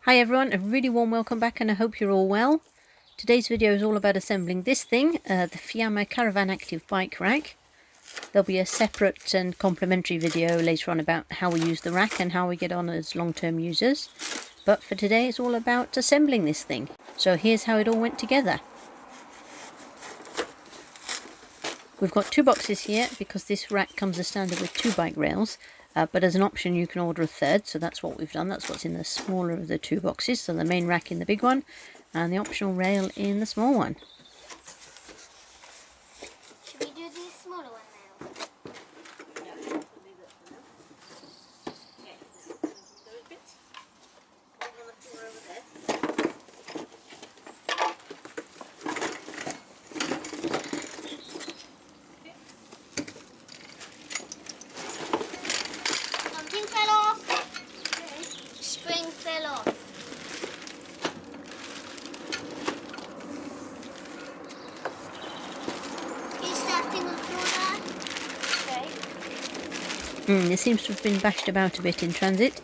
Hi everyone, a really warm welcome back and I hope you're all well. Today's video is all about assembling this thing, the Fiamma Caravan Active bike rack. There'll be a separate and complementary video later on about how we use the rack and how we get on as long-term users. But for today it's all about assembling this thing. So here's how it all went together. We've got two boxes here because this rack comes as standard with two bike rails. But as an option you can order a third, so that's what we've done. That's what's in the smaller of the two boxes, so the main rack in the big one and the optional rail in the small one. Should we do the smaller one now? No, we'll leave that for now. Okay, those bits. One on the floor over there. Something fell off. Okay. Spring fell off. Is that thing on the floor there? Okay. It seems to have been bashed about a bit in transit,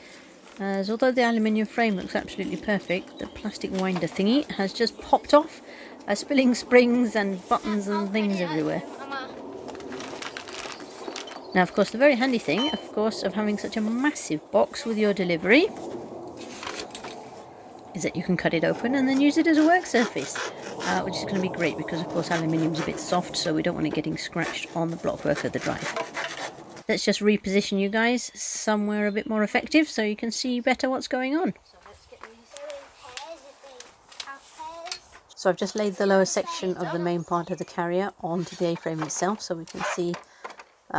as although the aluminium frame looks absolutely perfect, the plastic winder thingy has just popped off, spilling springs and buttons and things everywhere. Now, of course, the very handy thing, of course, of having such a massive box with your delivery is that you can cut it open and then use it as a work surface, which is going to be great because, of course, aluminium is a bit soft, so we don't want it getting scratched on the blockwork of the drive. Let's just reposition you guys somewhere a bit more effective so you can see better what's going on. So I've just laid the lower section of the main part of the carrier onto the A-frame itself so we can see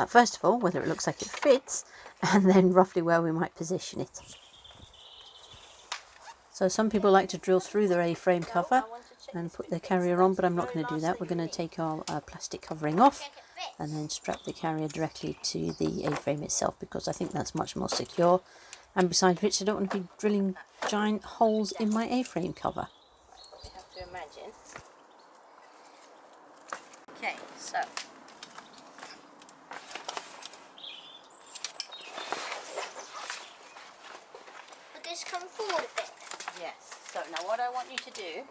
first of all whether it looks like it fits and then roughly where we might position it. So some people like to drill through their A-frame cover and put their carrier on, but I'm not going to do that. We're going to take our plastic covering off and then strap the carrier directly to the A-frame itself because I think that's much more secure, and besides which I don't want to be drilling giant holes in my A-frame cover. You have to imagine. Okay, so Just come forward a bit. yes, so now what I want you to do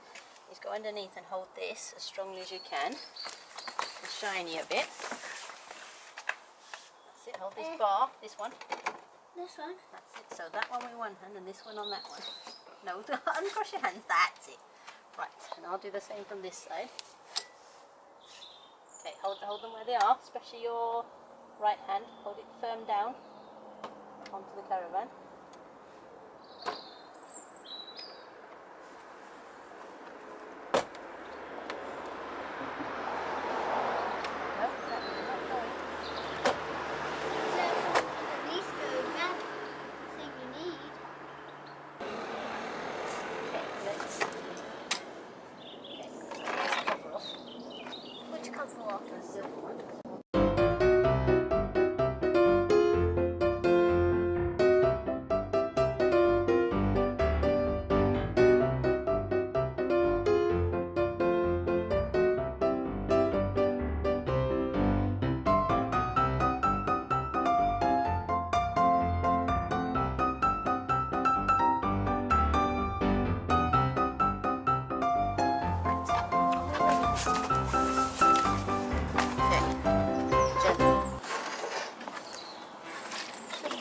is go underneath and hold this as strongly as you can, and shiny a bit. That's it, hold this bar, this one. This one? That's it, so that one with one hand and this one on that one. No, uncross your hands, that's it. Right, and I'll do the same from this side. Okay, hold them where they are, especially your right hand, hold it firm down onto the caravan.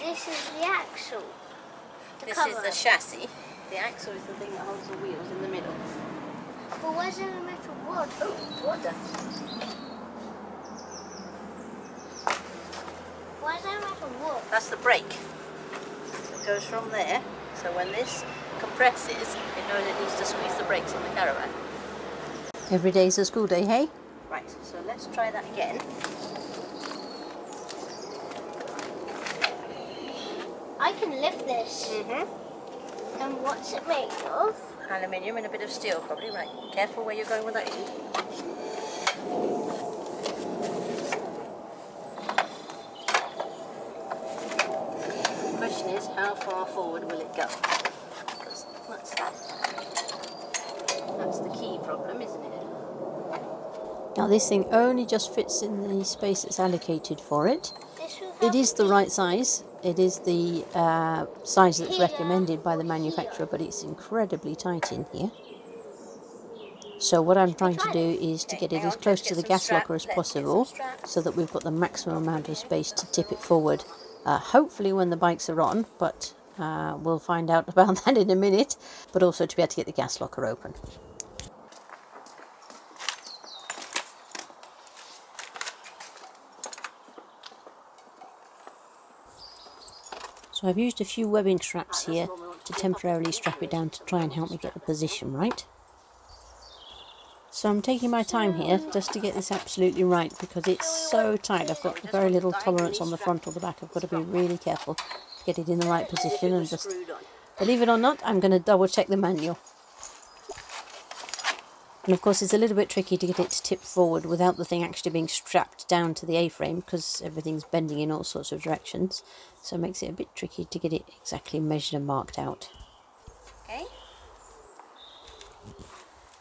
This is the axle. This is the chassis. The axle is the thing that holds the wheels in the middle. But where's the metal wood? Oh, water. Where's the metal wood? That's the brake. So it goes from there. So when this compresses, it knows it needs to squeeze the brakes on the caravan. Every day's a school day, hey? Right, so let's try that again. I can lift this. And what's it made of? Aluminium and a bit of steel, probably. Right, careful where you're going with that end. The question is, how far forward will it go? Because that's the key problem, isn't it? Now this thing only just fits in the space that's allocated for it. It is the right size, it is the size that's recommended by the manufacturer, but it's incredibly tight in here. So what I'm trying to do is to get it as close to the gas locker as possible, so that we've got the maximum amount of space to tip it forward, hopefully when the bikes are on, but we'll find out about that in a minute, but also to be able to get the gas locker open. So I've used a few webbing straps here to temporarily strap it down to try and help me get the position right. So I'm taking my time here just to get this absolutely right, because it's so tight. I've got very little tolerance on the front or the back. I've got to be really careful to get it in the right position, and just, believe it or not, I'm going to double check the manual. And of course it's a little bit tricky to get it to tip forward without the thing actually being strapped down to the A-frame, because everything's bending in all sorts of directions. So it makes it a bit tricky to get it exactly measured and marked out. Okay.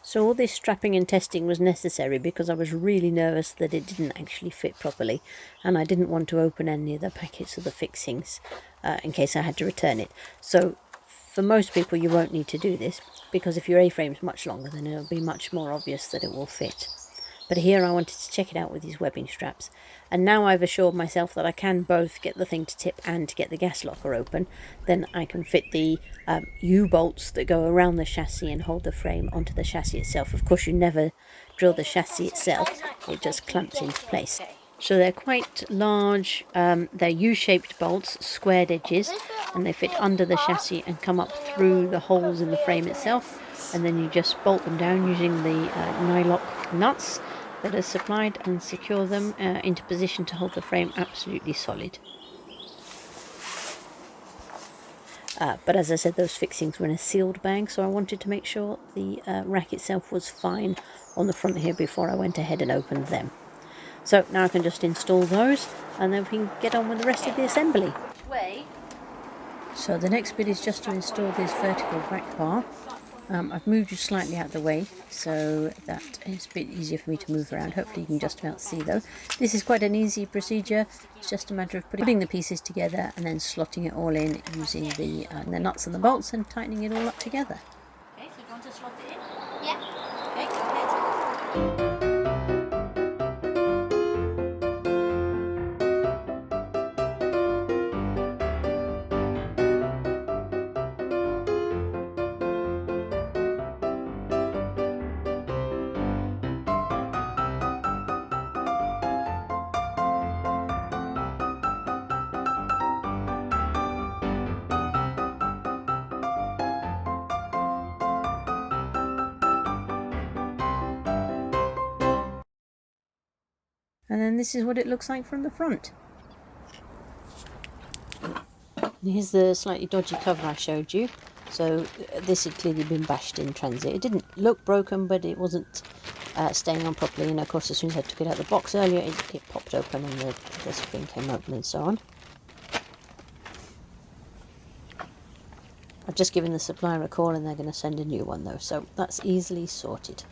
So all this strapping and testing was necessary because I was really nervous that it didn't actually fit properly, and I didn't want to open any of the packets of the fixings in case I had to return it. So for most people you won't need to do this, because if your A-frame's much longer then it'll be much more obvious that it will fit. But here I wanted to check it out with these webbing straps, and now I've assured myself that I can both get the thing to tip and to get the gas locker open. Then I can fit the U-bolts that go around the chassis and hold the frame onto the chassis itself. Of course you never drill the chassis itself, it just clamps into place. So they're quite large, they're U-shaped bolts, squared edges, and they fit under the chassis and come up through the holes in the frame itself, and then you just bolt them down using the nylock nuts that are supplied and secure them into position to hold the frame absolutely solid. But as I said, those fixings were in a sealed bag, so I wanted to make sure the rack itself was fine on the front here before I went ahead and opened them. So now I can just install those, and then we can get on with the rest of the assembly. So the next bit is just to install this vertical rack bar. I've moved you slightly out of the way so that it's a bit easier for me to move around. Hopefully you can just about see though. This is quite an easy procedure. It's just a matter of putting the pieces together and then slotting it all in using the nuts and the bolts and tightening it all up together. Okay, so do you want to slot it in? Yeah. Okay, go ahead. And then this is what it looks like from the front. And here's the slightly dodgy cover I showed you. So this had clearly been bashed in transit. It didn't look broken, but it wasn't staying on properly. And of course, as soon as I took it out of the box earlier, it popped open and the spring came open and so on. I've just given the supplier a call and they're going to send a new one though, so that's easily sorted.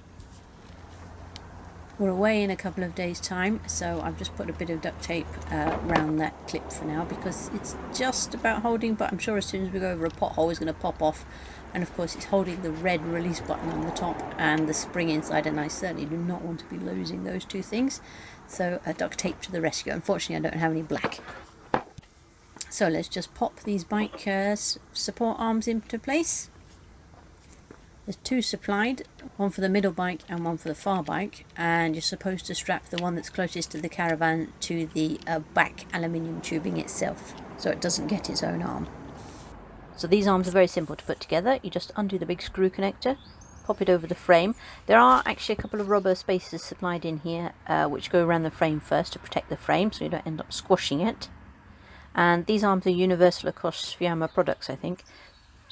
We're away in a couple of days' time, so I've just put a bit of duct tape around that clip for now, because it's just about holding, but I'm sure as soon as we go over a pothole it's going to pop off. And of course it's holding the red release button on the top and the spring inside, and I certainly do not want to be losing those two things. So duct tape to the rescue. Unfortunately I don't have any black. So let's just pop these bike support arms into place. There's two supplied, one for the middle bike and one for the far bike, and you're supposed to strap the one that's closest to the caravan to the back aluminium tubing itself, so it doesn't get its own arm. So these arms are very simple to put together. You just undo the big screw connector, pop it over the frame. There are actually a couple of rubber spacers supplied in here which go around the frame first to protect the frame so you don't end up squashing it. And these arms are universal across Fiamma products, I think.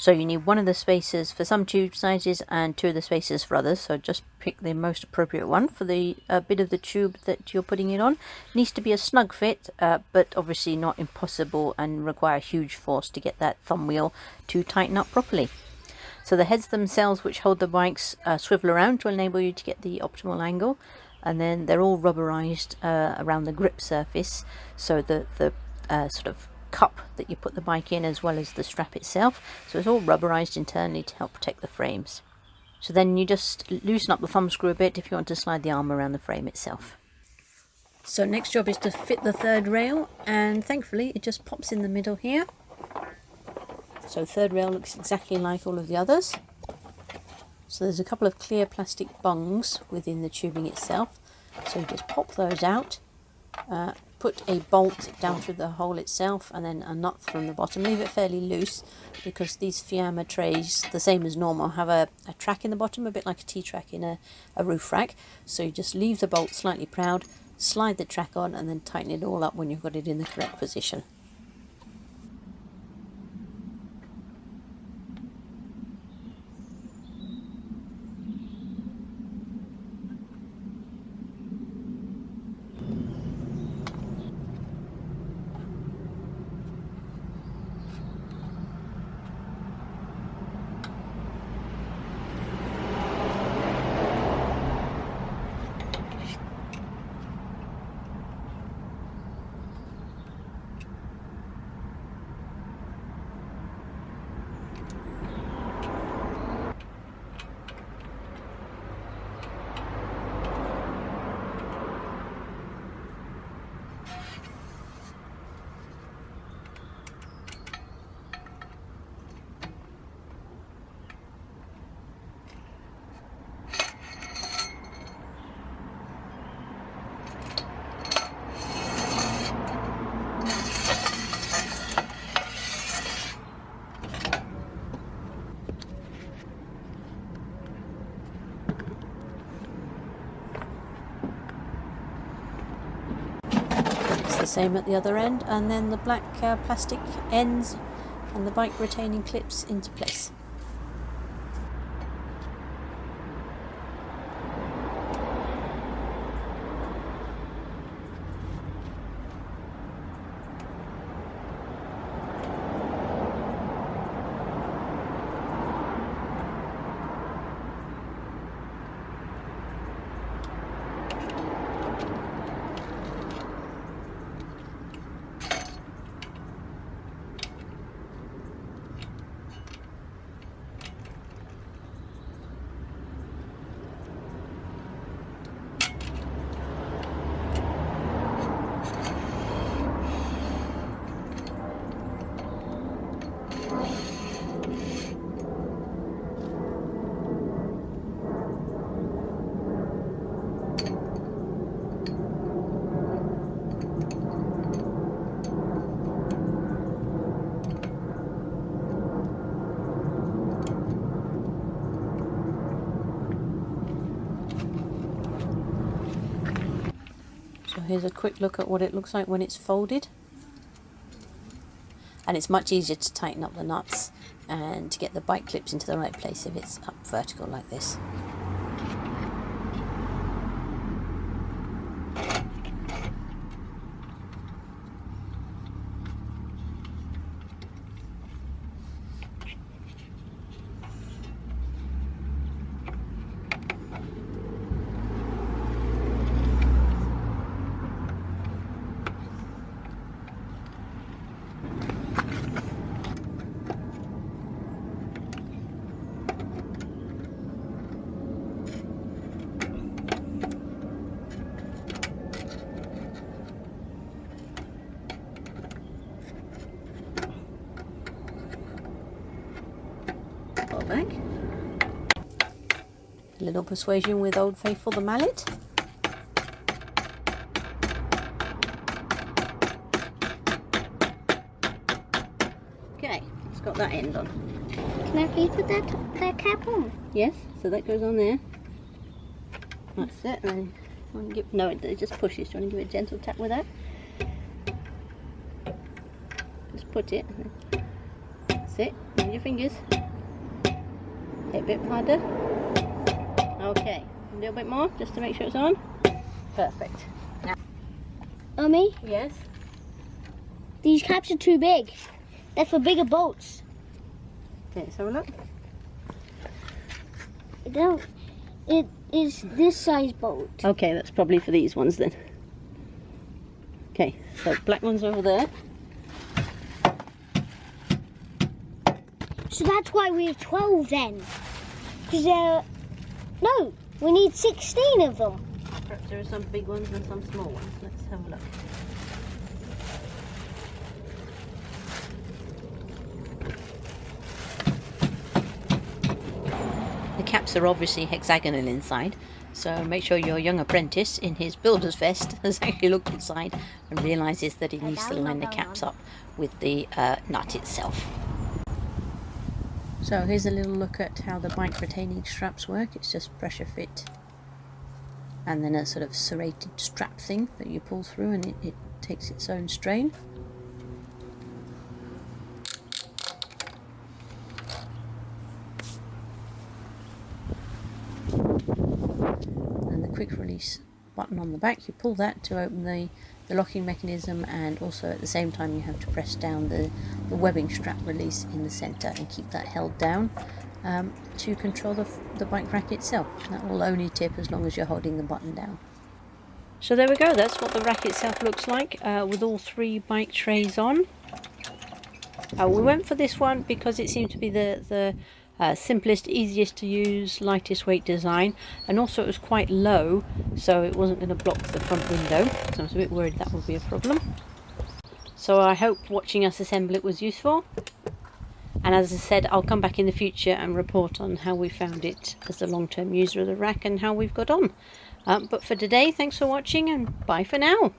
So you need one of the spacers for some tube sizes and two of the spacers for others. So just pick the most appropriate one for the bit of the tube that you're putting it on. It needs to be a snug fit, but obviously not impossible, and require huge force to get that thumb wheel to tighten up properly. So the heads themselves, which hold the bikes, swivel around to enable you to get the optimal angle. And then they're all rubberized around the grip surface, so the sort of cup that you put the bike in, as well as the strap itself. So it's all rubberized internally to help protect the frames. So then you just loosen up the thumb screw a bit if you want to slide the arm around the frame itself. So next job is to fit the third rail, and thankfully it just pops in the middle here. So third rail looks exactly like all of the others. So there's a couple of clear plastic bungs within the tubing itself. So you just pop those out, put a bolt down through the hole itself, and then a nut from the bottom. Leave it fairly loose because these Fiamma trays, the same as normal, have a track in the bottom, a bit like a T-track in a roof rack. So you just leave the bolt slightly proud, slide the track on, and then tighten it all up when you've got it in the correct position. Same at the other end, and then the black plastic ends and the bike retaining clips into place. Here's a quick look at what it looks like when it's folded, and it's much easier to tighten up the nuts and to get the bike clips into the right place if it's up vertical like this. Back. A little persuasion with Old Faithful the mallet. Okay, it's got that end on. Can I please put that cap on? Yes, so that goes on there. That's it. And then no, it just pushes. Do you want to give it a gentle tap with that? Just put it. That's it. Move your fingers. Hit a bit harder. Okay, a little bit more just to make sure it's on. Perfect. Now, Mummy? yes? These caps are too big. They're for bigger boats. Okay, let's have a look. It is this size boat. Okay, that's probably for these ones then. Okay, so black one's over there. So that's why we have 12 then. Because no, we need 16 of them. Perhaps there are some big ones and some small ones. Let's have a look. The caps are obviously hexagonal inside, so make sure your young apprentice in his builder's vest has actually looked inside and realises that he needs to line the caps up with the nut itself. So here's a little look at how the bike retaining straps work. It's just pressure fit and then a sort of serrated strap thing that you pull through, and it takes its own strain. And the quick release button on the back, you pull that to open the locking mechanism, and also at the same time you have to press down the webbing strap release in the centre and keep that held down to control the bike rack itself. That will only tip as long as you're holding the button down. So there we go, that's what the rack itself looks like with all 3 bike trays on. We went for this one because it seemed to be the simplest, easiest to use, lightest weight design, and also it was quite low, so it wasn't going to block the front window, so I was a bit worried that would be a problem. So I hope watching us assemble it was useful, and as I said, I'll come back in the future and report on how we found it as a long-term user of the rack and how we've got on. But for today, thanks for watching and bye for now.